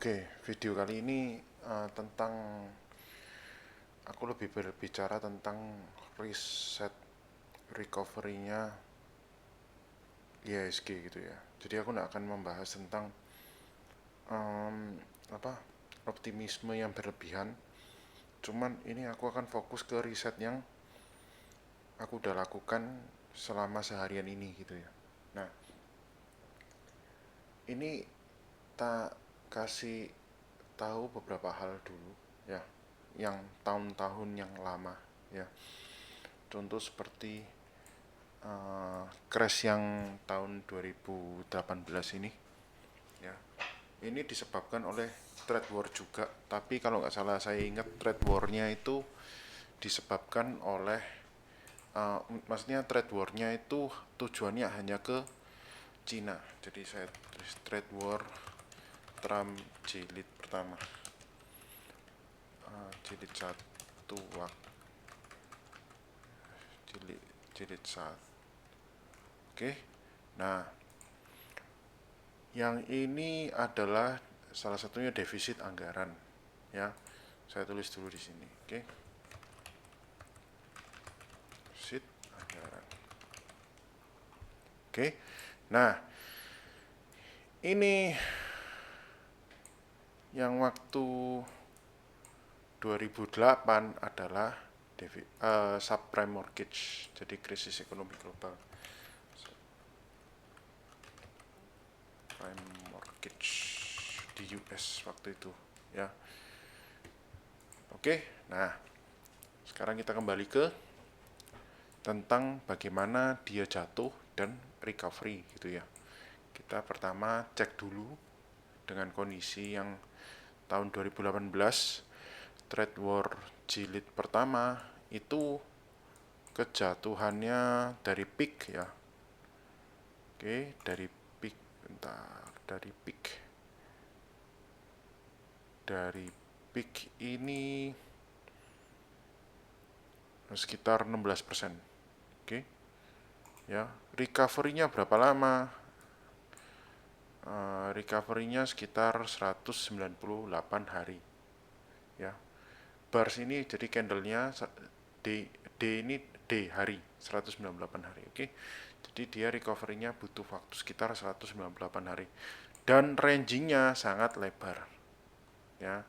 Oke, video kali ini tentang aku lebih berbicara tentang riset recovery-nya IHSG gitu ya. Jadi aku nggak akan membahas tentang em, apa optimisme yang berlebihan. Cuman ini aku akan fokus ke riset yang aku udah lakukan selama seharian ini gitu ya. Nah, ini tak kasih tahu beberapa hal dulu ya, yang tahun-tahun yang lama ya. Contoh seperti crash yang tahun 2018 ini ya. Ini disebabkan oleh trade war juga, tapi kalau nggak salah saya ingat trade war-nya itu disebabkan oleh maksudnya trade war-nya itu tujuannya hanya ke Cina. Jadi saya tulis trade war Trump jilid pertama, jilid satu jilid jilid satu. Oke, nah yang ini adalah salah satunya defisit anggaran ya. Saya tulis dulu di sini. Oke. Defisit anggaran. Oke. Nah, ini yang waktu 2008 adalah subprime mortgage. Jadi krisis ekonomi global. Subprime mortgage di US waktu itu ya. Oke. Nah, sekarang kita kembali ke tentang bagaimana dia jatuh dan recovery gitu ya. Kita pertama cek dulu dengan kondisi yang tahun 2018 trade war jilid pertama itu kejatuhannya dari peak ya. Oke, dari peak bentar, dari peak ini sekitar 16%. Oke. Ya, recovery-nya berapa lama? Recovery-nya sekitar 198 hari. Ya. Bars ini jadi candle-nya D ini D hari, 198 hari. Oke. Jadi dia recovery-nya butuh waktu sekitar 198 hari. Dan ranging-nya sangat lebar. Ya.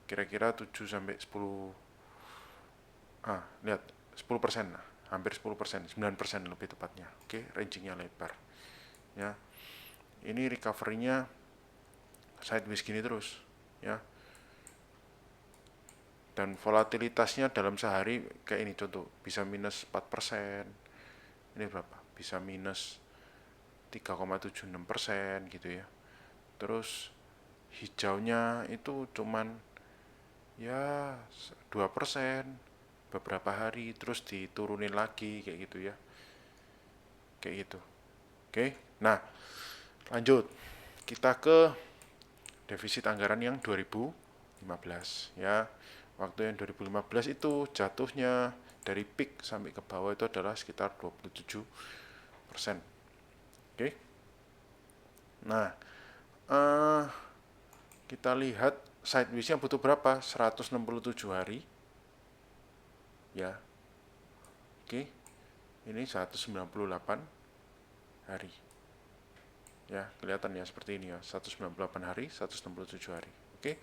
Kira-kira 7 sampai 10 lihat 10%, nah, hampir 10%, 9% lebih tepatnya. Oke, ranging-nya lebar. Ya. Ini recovery-nya sideways gini terus, ya. Dan volatilitasnya dalam sehari kayak ini contoh, bisa minus 4%. Ini berapa? Bisa minus 3,76% gitu ya. Terus hijaunya itu cuman ya 2% beberapa hari, terus diturunin lagi kayak gitu ya. Kayak gitu. Oke. Nah, lanjut. Kita ke defisit anggaran yang 2015 ya. Waktu yang 2015 itu jatuhnya dari peak sampai ke bawah itu adalah sekitar 27%. Oke. Nah, kita lihat sideways-nya butuh berapa? 167 hari. Ya. Oke. Ini 198 hari. Ya, kelihatan ya seperti ini ya. 198 hari, 167 hari. Oke.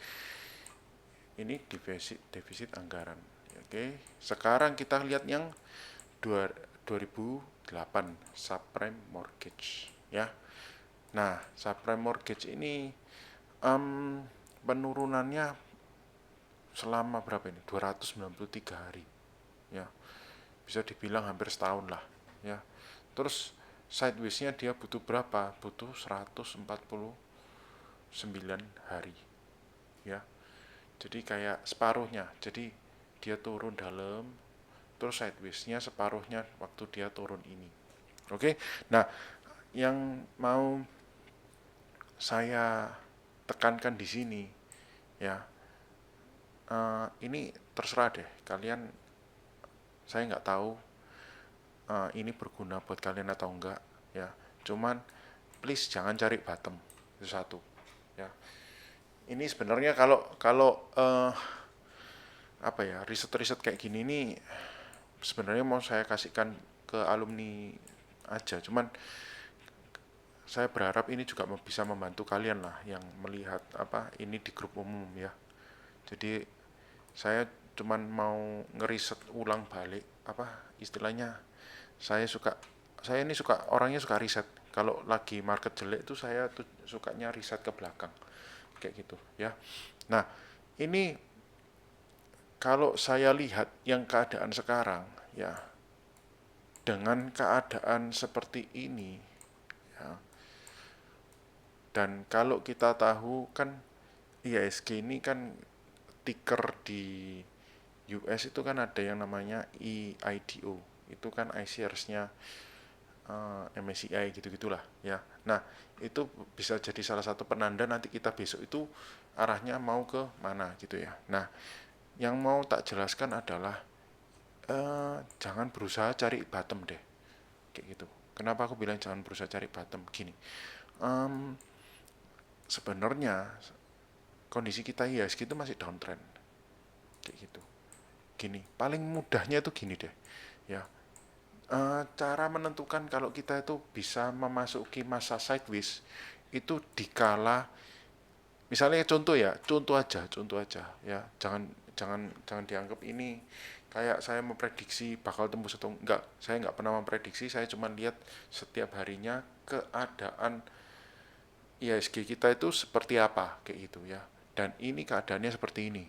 Ini defisit anggaran. Oke. Sekarang kita lihat yang 2008 subprime mortgage ya. Nah, subprime mortgage ini penurunannya selama berapa ini? 293 hari. Ya. Bisa dibilang hampir setahun lah, ya. Terus sideways-nya dia butuh berapa? Butuh 149 hari. Ya. Jadi kayak separuhnya. Jadi dia turun dalam, terus sideways-nya separuhnya waktu dia turun ini. Oke. Nah, yang mau saya tekankan di sini ya, ini terserah deh kalian. Saya nggak tahu ini berguna buat kalian atau enggak ya. Cuman please jangan cari bottom, itu satu ya. Ini sebenarnya kalau kalau apa ya, riset-riset kayak gini nih sebenarnya mau saya kasihkan ke alumni aja, cuman saya berharap ini juga bisa membantu kalian lah yang melihat apa ini di grup umum ya. Jadi saya cuman mau ngeriset ulang balik apa istilahnya, saya suka, saya ini suka orangnya suka riset. Kalau lagi market jelek tuh saya tuh sukanya riset ke belakang kayak gitu ya. Nah, ini kalau saya lihat yang keadaan sekarang ya, dengan keadaan seperti ini ya, dan kalau kita tahu kan IHSG ini kan ticker di US itu kan ada yang namanya EIDO, itu kan iShares-nya MSCI gitu-gitulah ya. Nah, itu bisa jadi salah satu penanda nanti kita besok itu arahnya mau ke mana gitu ya. Nah, yang mau tak jelaskan adalah jangan berusaha cari bottom deh, kayak gitu. Kenapa aku bilang jangan berusaha cari bottom? Gini, um, sebenarnya kondisi kita IHSG itu masih downtrend, kayak gitu. Gini, paling mudahnya itu gini deh, ya. Cara menentukan kalau kita itu bisa memasuki masa sideways itu dikala, misalnya contoh aja ya, jangan dianggap ini kayak saya memprediksi bakal tembus atau enggak. Saya enggak pernah memprediksi, saya cuma lihat setiap harinya keadaan IHSG kita itu seperti apa kayak gitu ya. Dan ini keadaannya seperti ini.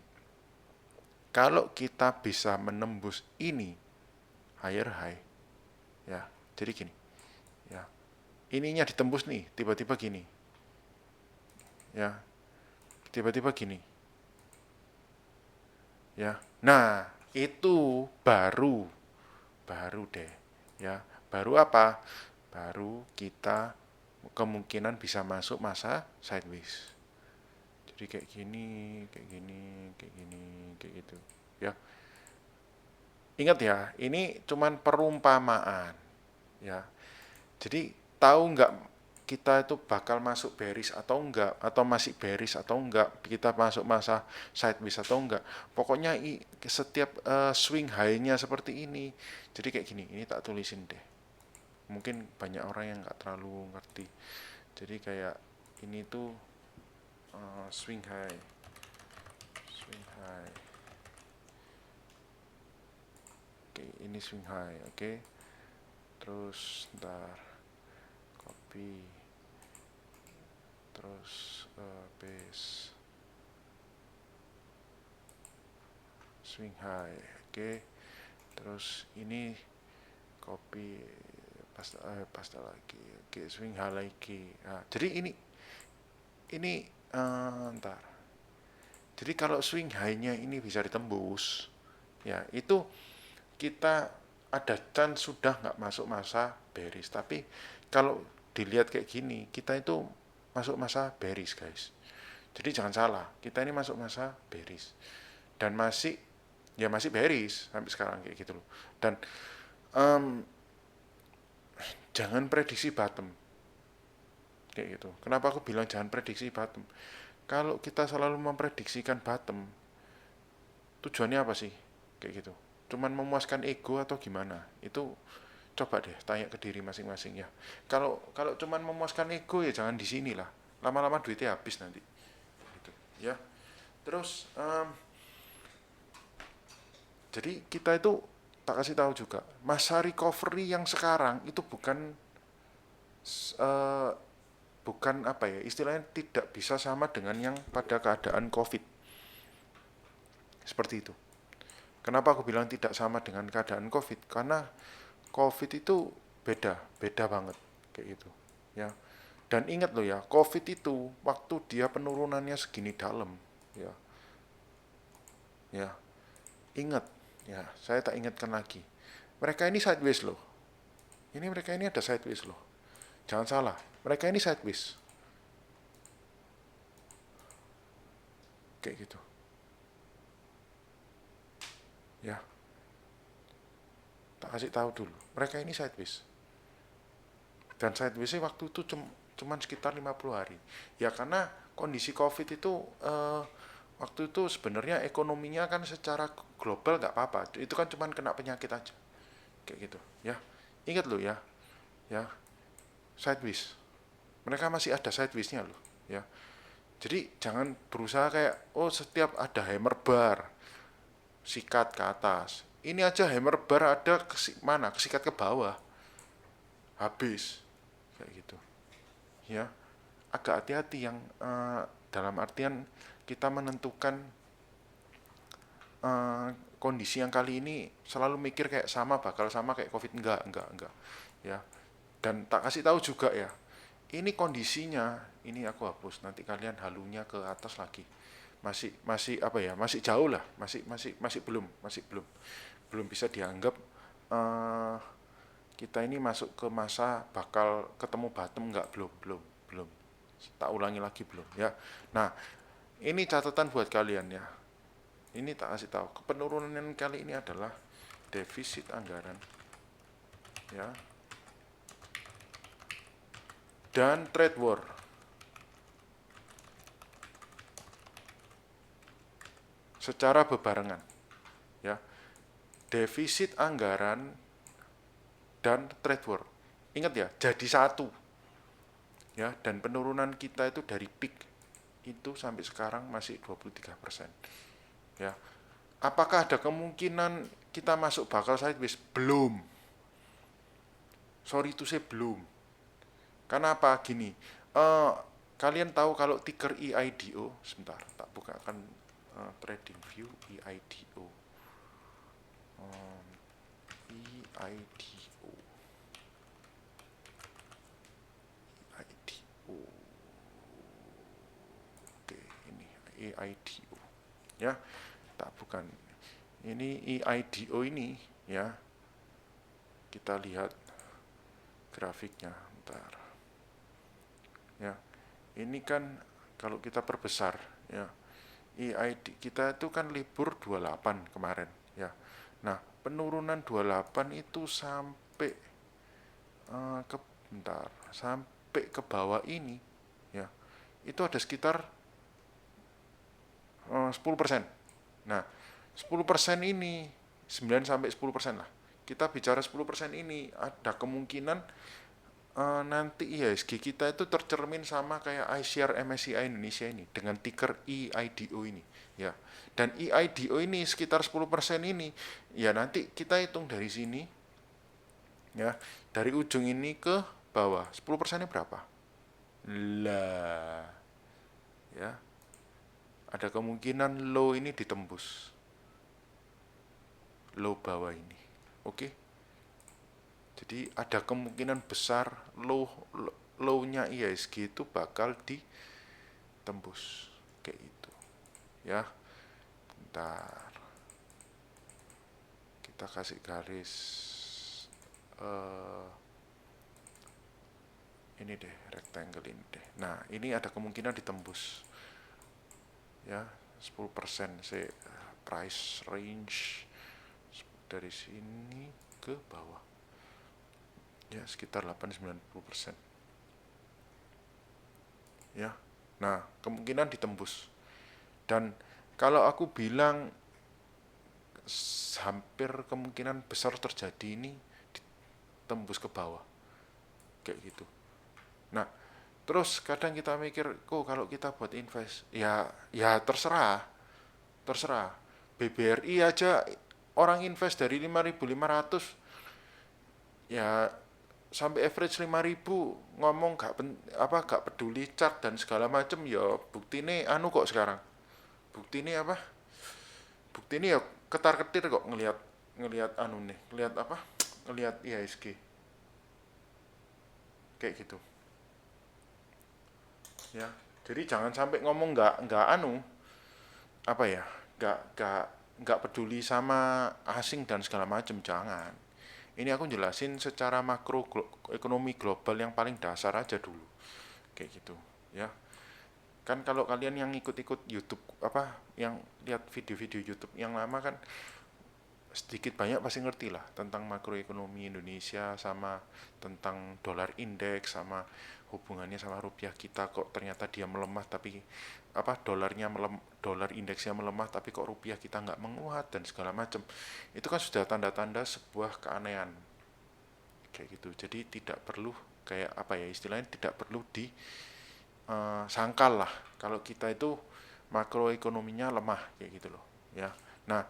Kalau kita bisa menembus ini higher high ya. Jadi gini, ya. Ininya ditembus nih, tiba-tiba gini. Ya, tiba-tiba gini. Ya. Nah, itu baru baru deh. Ya, baru apa? Baru kita kemungkinan bisa masuk masa sideways. Jadi kayak gini, kayak gini, kayak gini, kayak gitu. Ya, ingat ya, ini cuman perumpamaan. Ya, jadi tahu nggak kita itu bakal masuk bearish atau enggak, atau masih bearish atau enggak, kita masuk masa sideways atau enggak. Pokoknya setiap swing high-nya seperti ini. Jadi kayak gini, ini tak tulisin deh. Mungkin banyak orang yang nggak terlalu ngerti. Jadi kayak ini tuh swing high, swing high. Oke, ini swing high, oke. Terus ntar copy, terus base, swing high, oke. Terus ini copy, pasta lagi, oke, swing high lagi. Nah, jadi ini ntar. Jadi kalau swing high-nya ini bisa ditembus, ya itu kita ada chance sudah nggak masuk masa bearish. Tapi kalau dilihat kayak gini, kita itu masuk masa bearish guys. Jadi jangan salah, kita ini masuk masa bearish dan masih, ya masih bearish sampai sekarang kayak gitu loh. Dan um, jangan prediksi bottom kayak gitu. Kenapa aku bilang jangan prediksi bottom? Kalau kita selalu memprediksikan bottom, tujuannya apa sih kayak gitu? Cuman memuaskan ego atau gimana? Itu coba deh tanya ke diri masing-masing ya. Kalau cuman memuaskan ego ya jangan di sini lah. Lama-lama duitnya habis nanti. Gitu, ya. Terus jadi kita itu tak kasih tahu juga, masa recovery yang sekarang itu eh, bukan apa ya, istilahnya tidak bisa sama dengan yang pada keadaan COVID. Seperti itu. Kenapa aku bilang tidak sama dengan keadaan COVID? Karena COVID itu beda, beda banget kayak gitu. Ya. Dan ingat loh ya, COVID itu waktu dia penurunannya segini dalam, ya. Ya, ingat. Ya, saya tak ingatkan lagi. Mereka ini sideways loh. Ini mereka ini ada sideways loh. Jangan salah, mereka ini sideways. Kayak gitu. Ya, tak kasih tahu dulu. Mereka ini sideways. Dan sidewaysnya waktu itu cuman sekitar 50 hari. Ya karena kondisi COVID itu waktu itu sebenarnya ekonominya kan secara global nggak apa-apa. Itu kan cuman kena penyakit aja. Kayak gitu, ya. Ingat loh ya, ya, sideways. Mereka masih ada sideways-nya loh, ya. Jadi jangan berusaha kayak oh setiap ada hammer bar sikat ke atas. Ini aja hammer bar ada mana kesikat ke bawah habis kayak gitu, ya. Agak hati-hati yang dalam artian kita menentukan eh, kondisi yang kali ini selalu mikir kayak sama bakal sama kayak covid, enggak, ya. Dan tak kasih tahu juga ya, ini kondisinya, ini aku hapus nanti kalian halunya ke atas lagi, masih apa ya, masih jauh lah, masih belum bisa dianggap eh, kita ini masuk ke masa bakal ketemu bottom, enggak, belum, tak ulangi lagi, belum, ya. Nah, ini catatan buat kalian ya, ini tak kasih tahu penurunan kali ini adalah defisit anggaran, ya, dan trade war secara bebarengan, ya. Defisit anggaran dan trade war, ingat ya, jadi satu, ya. Dan penurunan kita itu dari peak itu sampai sekarang masih 23%, ya. Apakah ada kemungkinan kita masuk bakal sideways? Belum, sorry to say, belum. Karena apa? Gini, eh, kalian tahu kalau ticker EIDO, sebentar, tak bukakan trading view EIDO, um, EIDO, EIDO, oke, ini EIDO, ya, tak bukan, ini EIDO ini, ya, kita lihat grafiknya, bentar, ya. Ini kan kalau kita perbesar, ya, EID kita itu kan libur 28 kemarin, ya. Nah, penurunan 28 itu sampai ke bentar, sampai ke bawah ini, ya. Itu ada sekitar 10%. Nah, 10% ini 9 sampai 10% lah. Kita bicara 10% ini ada kemungkinan nanti IHSG kita itu tercermin sama kayak iShare MSCI Indonesia ini dengan ticker EIDO ini, ya. Dan EIDO ini sekitar 10% ini, ya, nanti kita hitung dari sini, ya, dari ujung ini ke bawah 10%-nya berapa lah, ya. Ada kemungkinan low ini ditembus, low bawah ini, oke. Jadi ada kemungkinan besar low-nya IHSG itu bakal ditembus kayak itu, ya. Bentar, kita kasih garis ini deh, rectangle ini deh. Nah, ini ada kemungkinan ditembus, ya, 10% price range dari sini ke bawah, ya, sekitar 8-90%, ya. Nah, kemungkinan ditembus. Dan kalau aku bilang hampir kemungkinan besar terjadi ini ditembus ke bawah kayak gitu. Nah, terus kadang kita mikir, kok kalau kita buat invest, ya terserah. BBRI aja orang invest dari 5.500, ya, sampai average 5.000, ngomong gak peduli chart dan segala macem, ya bukti ini anu kok sekarang. Bukti ini apa? Bukti ini ya ketar-ketir kok ngelihat ngelihat anu nih, ngelihat apa? Ngelihat IHSG kayak gitu, ya. Jadi jangan sampai ngomong nggak anu apa ya, nggak peduli sama asing dan segala macam, jangan. Ini aku jelasin secara makro ekonomi global yang paling dasar aja dulu kayak gitu, ya. Kan kalau kalian yang ikut-ikut YouTube apa, yang lihat video-video YouTube yang lama kan sedikit banyak pasti ngerti lah tentang makroekonomi Indonesia, sama tentang dolar indeks, sama hubungannya sama rupiah kita, kok ternyata dia melemah tapi dolar indeksnya melemah tapi kok rupiah kita nggak menguat dan segala macam. Itu kan sudah tanda-tanda sebuah keanehan kayak gitu. Jadi tidak perlu kayak apa ya istilahnya, tidak perlu di sangkal lah kalau kita itu makroekonominya lemah kayak gitu loh ya. Nah,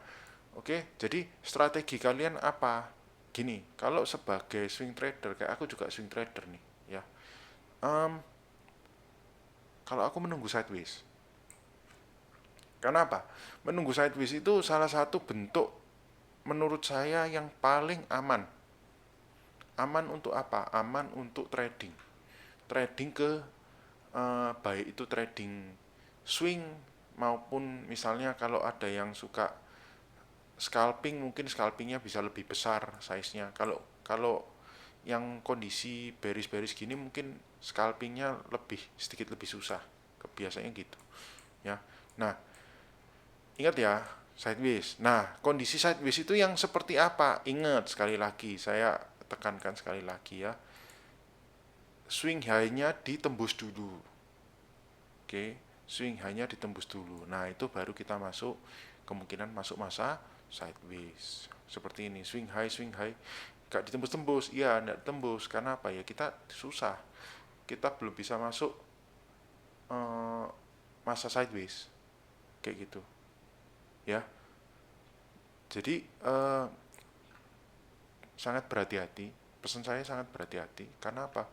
oke, jadi strategi kalian apa? Gini, kalau sebagai swing trader, kayak aku juga swing trader nih ya. Em, Kalau aku menunggu sideways, karena apa? Menunggu sideways itu salah satu bentuk menurut saya yang paling aman. Aman untuk apa? Aman untuk trading. Trading ke baik itu trading swing maupun misalnya kalau ada yang suka scalping, mungkin scalpingnya bisa lebih besar size-nya. Kalau kalau yang kondisi bearish gini mungkin scalpingnya sedikit lebih susah. Biasanya gitu ya. Nah, ingat ya, sideways. Nah, kondisi sideways itu yang seperti apa? Ingat sekali lagi, saya tekankan sekali lagi ya. Swing high-nya ditembus dulu. Oke, swing high-nya ditembus dulu. Nah, itu baru kita masuk, kemungkinan masuk masa sideways. Seperti ini, swing high gak ditembus-tembus. Iya, gak tembus. Karena apa ya? Kita susah. Kita belum bisa masuk masa sideways. Kayak gitu. Ya. Jadi sangat berhati-hati. Pesan saya sangat berhati-hati. Karena apa?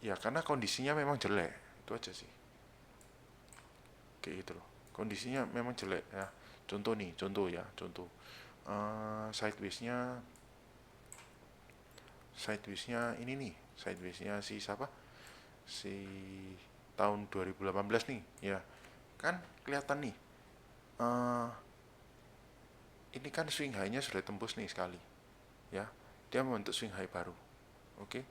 Ya karena kondisinya memang jelek. Itu aja sih. Kayak gitu loh. Kondisinya memang jelek ya. Contoh ya, contoh. Sideways-nya ini nih. Sideways-nya si siapa? Si tahun 2018 nih, ya. Kan kelihatan nih. eh ini kan swing high-nya sudah tembus nih sekali. Ya. Dia membentuk swing high baru. Oke.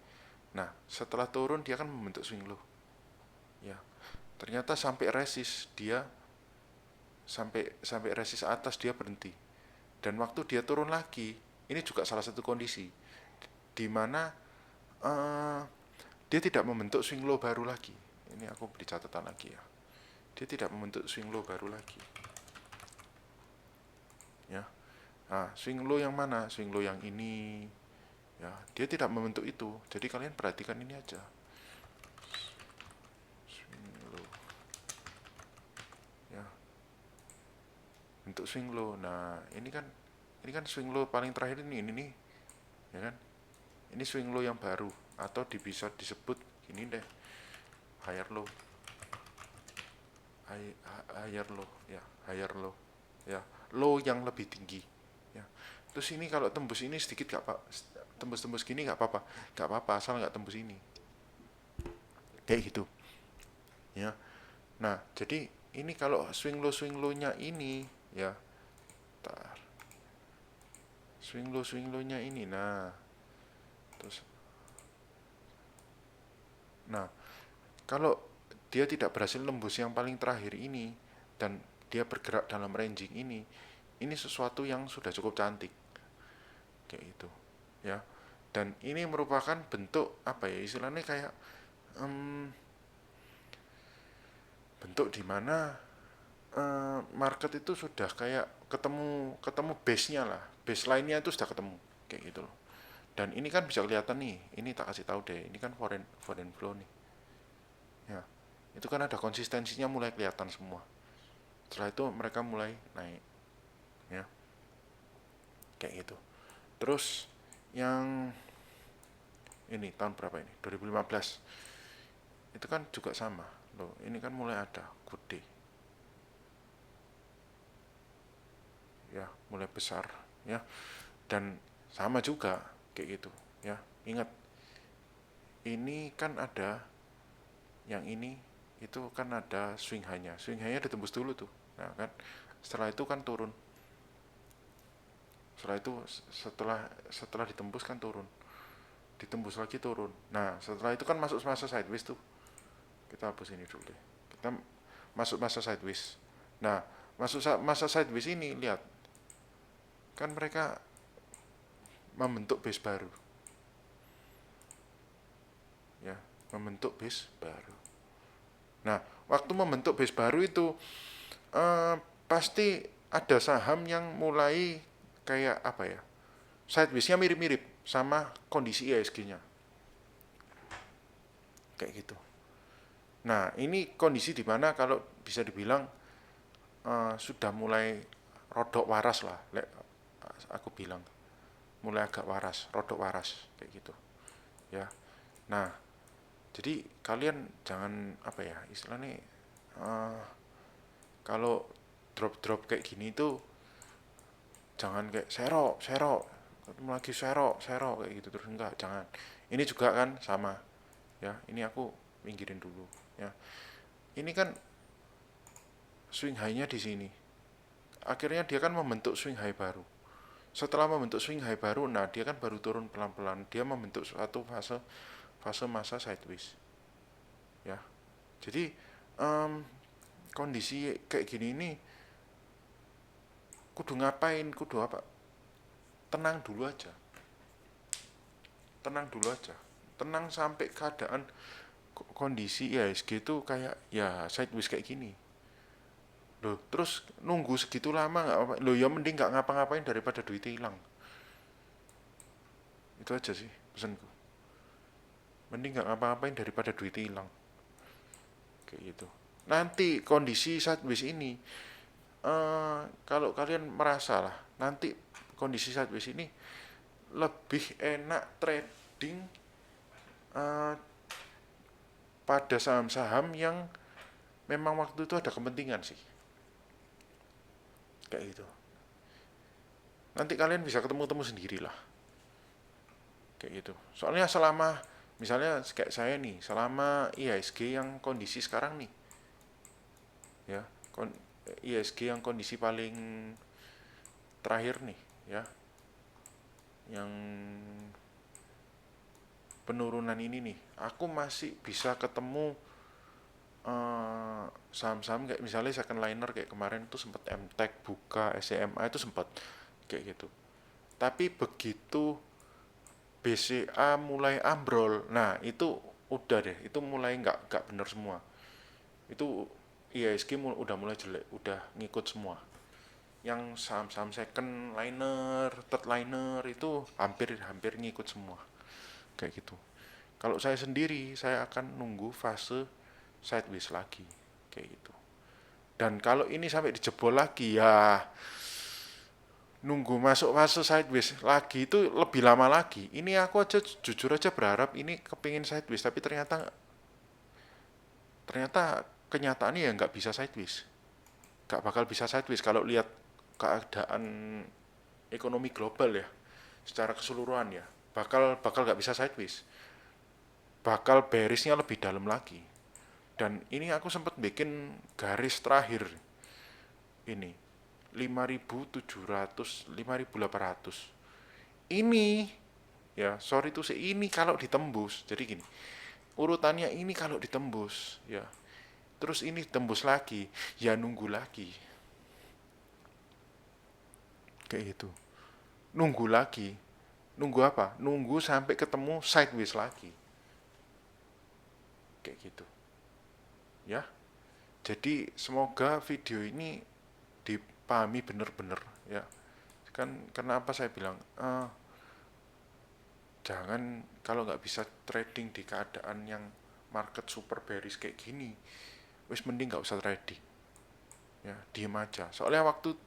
Nah, setelah turun dia kan membentuk swing low. Ya. Ternyata sampai resist dia sampai resist atas dia berhenti. Dan waktu dia turun lagi, ini juga salah satu kondisi di mana uh, dia tidak membentuk swing low baru lagi. Ini aku beri catatan lagi ya. Dia tidak membentuk swing low baru lagi. Ya. Nah, swing low yang mana? Swing low yang ini. Ya, dia tidak membentuk itu. Jadi kalian perhatikan ini aja. Swing low. Ya. Bentuk swing low. Nah, ini kan swing low paling terakhir ini nih. Ya kan? Ini swing low yang baru atau bisa disebut ini deh. Higher low. Higher low, ya, higher low. Ya, low yang lebih tinggi. Ya. Terus ini kalau tembus ini sedikit gak apa, tembus-tembus gini gak apa-apa, asal gak tembus ini. Kayak gitu. Ya. Nah, jadi ini kalau swing low-nya ini, ya, tar. Swing low-nya ini, nah, terus, nah, kalau dia tidak berhasil nembus yang paling terakhir ini dan dia bergerak dalam ranging ini sesuatu yang sudah cukup cantik kayak itu ya. Dan ini merupakan bentuk apa ya istilahnya kayak bentuk dimana market itu sudah kayak ketemu base-nya lah, baseline-nya itu sudah ketemu kayak gitu loh. Dan ini kan bisa kelihatan nih, ini tak kasih tahu deh, ini kan foreign flow nih ya. Itu kan ada konsistensinya mulai kelihatan semua. Setelah itu mereka mulai naik ya, kayak gitu. Terus yang ini tahun berapa ini? 2015. Itu kan juga sama. Loh, ini kan mulai ada good day. Ya, mulai besar ya. Dan sama juga kayak gitu ya. Ingat, ini kan ada yang ini itu kan ada swing high-nya. Swing high-nya ditembus dulu tuh. Nah, kan setelah itu kan turun. Setelah itu setelah ditembus kan turun. Ditembus lagi turun. Nah, setelah itu kan masuk masa sideways tuh. Kita hapus ini dulu deh. Kita masuk masa sideways. Nah, masuk masa sideways ini lihat. Kan mereka membentuk base baru. Ya. membentuk base baru. Nah, waktu membentuk base baru itu pasti ada saham yang mulai kayak apa ya, sideways-nya mirip-mirip sama kondisi IHSG-nya kayak gitu. Nah, ini kondisi di mana kalau bisa dibilang sudah mulai rodok waras lah, aku bilang mulai agak waras, rodok waras kayak gitu ya. Nah, jadi kalian jangan apa ya istilahnya, uh, kalau drop-drop kayak gini tuh jangan kayak serok serok ketemu lagi serok serok kayak gitu terus, enggak, jangan. Ini juga kan sama ya, ini aku pinggirin dulu ya. Ini kan swing high-nya di sini, akhirnya dia kan membentuk swing high baru. Setelah membentuk swing high baru, nah dia kan baru turun pelan-pelan, dia membentuk suatu fase fase masa sideways ya. Jadi um, kondisi kayak gini ini kudu ngapain, kudu apa, tenang dulu aja, tenang dulu aja, tenang sampai keadaan kondisi IHSG itu kayak ya sideways kayak gini loh. Terus nunggu segitu lama nggak apa lo ya, mending nggak ngapa-ngapain daripada duitnya hilang. Itu aja sih pesanku, mending nggak ngapa-ngapain daripada duitnya hilang kayak gitu. Nanti kondisi sideways ini, kalau kalian merasa lah nanti kondisi sideways ini lebih enak trading eh, pada saham-saham yang memang waktu itu ada kepentingan sih kayak gitu. Nanti kalian bisa ketemu-temu sendiri lah kayak gitu. Soalnya selama misalnya kayak saya nih, selama IHSG yang kondisi sekarang nih ya, IHSG yang kondisi paling terakhir nih ya, yang penurunan ini nih, aku masih bisa ketemu saham-saham kayak misalnya second liner kayak kemarin tuh sempat MTech, Buka, SCMA itu sempat kayak gitu. Tapi begitu BCA mulai ambrol, nah itu udah deh, itu mulai nggak bener semua. Itu IHSG udah mulai jelek, udah ngikut semua. Yang saham-saham second liner, third liner itu hampir hampir ngikut semua kayak gitu. Kalau saya sendiri, saya akan nunggu fase sideways lagi kayak gitu. Dan kalau ini sampai dijebol lagi ya, nunggu masuk fase sideways lagi itu lebih lama lagi. Ini aku aja jujur aja berharap ini kepingin sideways, tapi ternyata ternyata kenyataannya ya nggak bisa sideways, nggak bakal bisa sideways kalau lihat keadaan ekonomi global ya, secara keseluruhan ya, bakal bakal nggak bisa sideways, bakal bearishnya lebih dalam lagi. Dan ini aku sempat bikin garis terakhir ini 5.700 5.800 ini ya, sorry tuh sih, ini kalau ditembus jadi gini urutannya, ini kalau ditembus ya, terus ini tembus lagi ya, nunggu lagi kayak gitu, nunggu lagi, nunggu apa, nunggu sampai ketemu sideways lagi kayak gitu ya. Jadi semoga video ini dipahami bener-bener ya. Kan kenapa saya bilang jangan, kalau nggak bisa trading di keadaan yang market super bearish kayak gini, wis mending nggak usah trading ya, diem aja. Soalnya waktu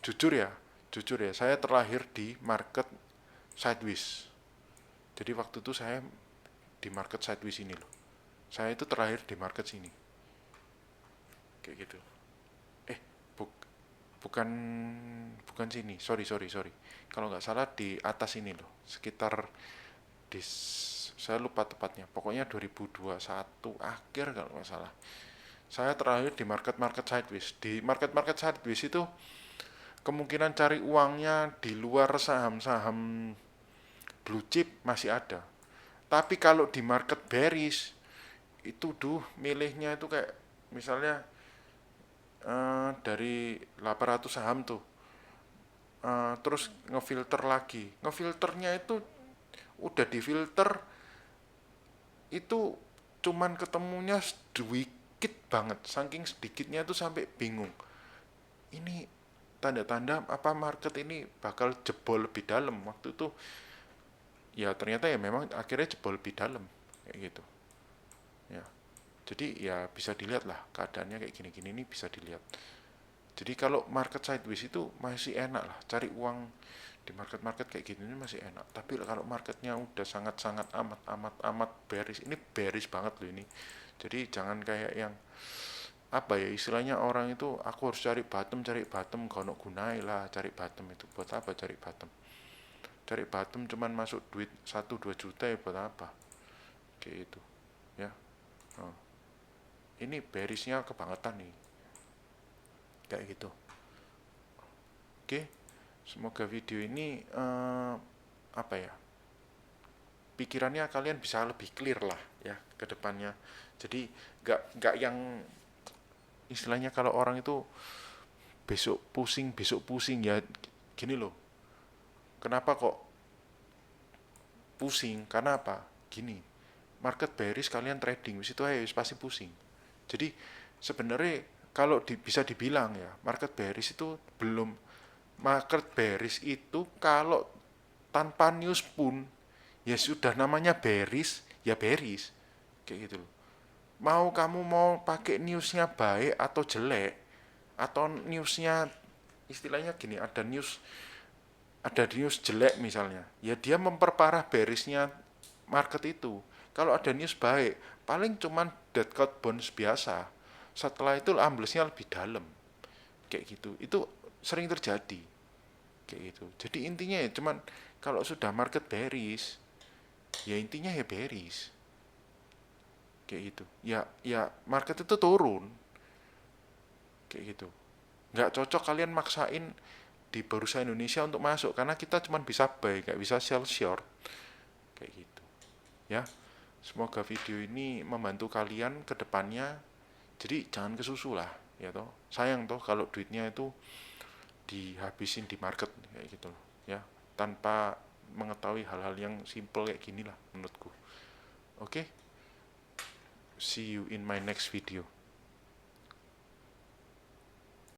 jujur ya saya terlahir di market sideways. Jadi waktu itu saya di market sideways ini loh, saya itu terlahir di market sini kayak gitu. eh buk, bukan bukan sini, sorry, kalau nggak salah di atas ini loh, sekitar di, saya lupa tepatnya, pokoknya 2021 akhir kalau nggak salah. Saya terakhir di market sideways. Di market sideways itu kemungkinan cari uangnya di luar saham-saham blue chip masih ada. Tapi kalau di market bearish itu milihnya itu kayak misalnya dari 800 saham tuh, terus ngefilter lagi. Ngefilternya itu udah difilter itu cuman ketemunya sedikit banget, saking sedikitnya tuh sampai bingung. Ini tanda-tanda apa market ini bakal jebol lebih dalam. Waktu itu ya ternyata ya memang akhirnya jebol lebih dalam kayak gitu ya. Jadi ya bisa dilihat lah keadaannya kayak gini-gini, ini bisa dilihat. Jadi kalau market sideways itu masih enak lah, cari uang di market-market kayak gini ini masih enak. Tapi kalau marketnya udah sangat-sangat amat bearish, ini bearish banget loh ini. Jadi jangan kayak yang apa ya istilahnya orang itu, aku harus cari bottom gak gunai lah. Cari bottom itu buat apa? Cari bottom cuman masuk duit 1-2 juta ya buat apa kayak itu ya. Oh, ini bearishnya kebangetan nih kayak gitu. Oke, semoga video ini apa ya, pikirannya kalian bisa lebih clear lah ya ke depannya. Jadi nggak yang istilahnya kalau orang itu besok pusing ya gini loh. Kenapa kok pusing? Karena apa? Gini, market bearish kalian trading wis itu aja pasti pusing. Jadi sebenarnya kalau bisa dibilang ya, market bearish itu kalau tanpa news pun ya sudah namanya bearish, ya bearish kayak gitu loh. Mau pakai newsnya baik atau jelek, atau newsnya istilahnya gini, ada news jelek misalnya, ya dia memperparah bearishnya market itu. Kalau ada news baik, paling cuman dead cat bounce biasa, setelah itu amblesnya lebih dalam kayak gitu. Itu sering terjadi kayak gitu. Jadi intinya ya cuman kalau sudah market bearish, ya intinya ya bearish kayak gitu. Ya market itu turun kayak gitu. Nggak cocok kalian maksain di bursa Indonesia untuk masuk, karena kita cuma bisa buy, nggak bisa sell short kayak gitu ya. Semoga video ini membantu kalian ke depannya. Jadi jangan kesusu lah ya toh. Sayang toh kalau duitnya itu dihabisin di market kayak gitu loh ya, tanpa mengetahui hal-hal yang simple kayak gini lah menurutku. Oke, see you in my next video.